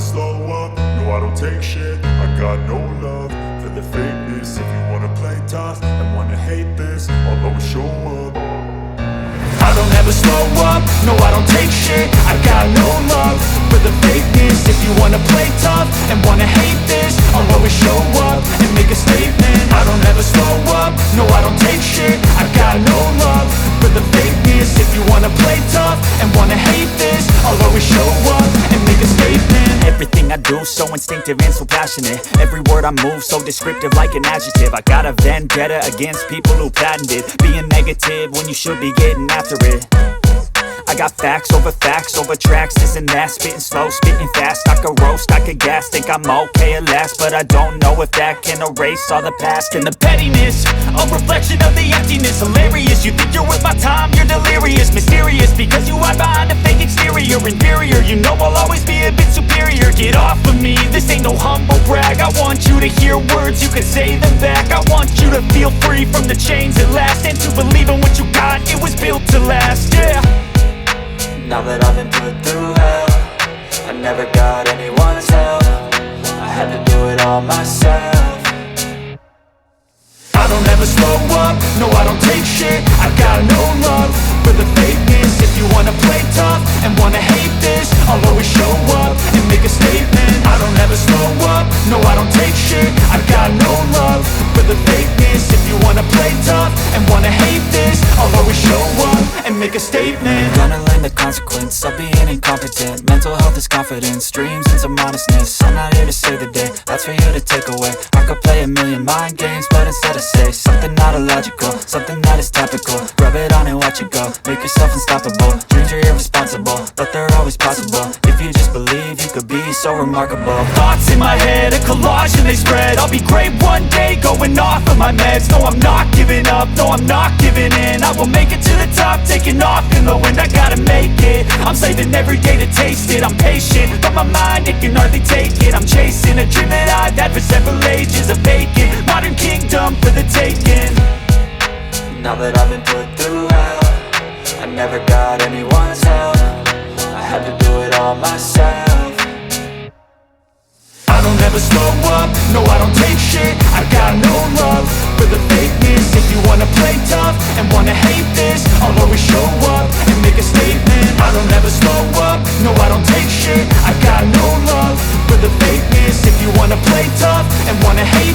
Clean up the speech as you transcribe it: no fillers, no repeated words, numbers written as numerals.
slow up, no I don't take shit. I got no love for the fakeness. If you wanna play tough and wanna hate this, I'll always show up. I don't ever slow up, no I don't take shit. I got no love for the fakeness. If you wanna play tough and wanna hate this, I'll always show up and make a statement. I don't ever slow up, no I don't take shit. I got no love for the fakeness. If you wanna play tough and wanna hate this, I'll always show up and make a statement. Everything I do so instinctive and so passionate. Every word I move so descriptive like an adjective. I got a vendetta against people who patented being negative when you should be getting after it. I got facts over tracks, this and that. Spitting slow, spitting fast, I could roast, I could gas. Think I'm okay at last, but I don't know if that can erase all the past. And the pettiness, a reflection of the emptiness. Hilarious, you think you're worth my time, you're delirious. Mysterious, because you hide behind a fake exterior. Inferior, you know I'll always be a bit superior. Get off of me, this ain't no humble brag. I want you to hear words, you can say them back. I want you to feel free from the chains at last, and to believe in what you got, it was built to last, yeah. Now that I've been put through hell, I never got anyone's help. I had to do it all myself. I don't ever slow up, no I don't take shit. I got no love for the fakeness. If you wanna play tough and wanna hate this, I'll always show up and make a statement. I don't ever slow up, no I don't take shit. I got no love for the fakeness. If you wanna play tough and wanna hate this, I'll always show up and make a statement. Gonna learn the consequence of being incompetent. Mental health is confidence, dreams and some honestness. I'm not here to save the day, that's for you to take away. I could play a million mind games, but instead I say something not illogical, something that is topical. Rub it on and watch it go, make yourself unstoppable. Dreams are irresponsible, but they're always possible. If you just believe, you could be so remarkable. Thoughts in my head, a collage and they spread. I'll be great one day, going off of my meds. No, I'm not giving up, no, I'm not giving in. I will make it to the top, taking off in the wind. I gotta make it, I'm saving every day to taste it. I'm patient, but my mind, it can hardly take it. I'm chasing a dream that I've had for several ages. A vacant, modern kingdom for the taking. Now that I've been put through hell, I never got anyone's help. I had to do it all myself. I don't ever slow up, no I don't take shit. I got no love for the fakeness. If you wanna play tough and wanna hate this, I'll always show up and make a statement. I don't ever slow up, no I don't take shit. I got no love for the fakeness. If you wanna play tough and wanna hate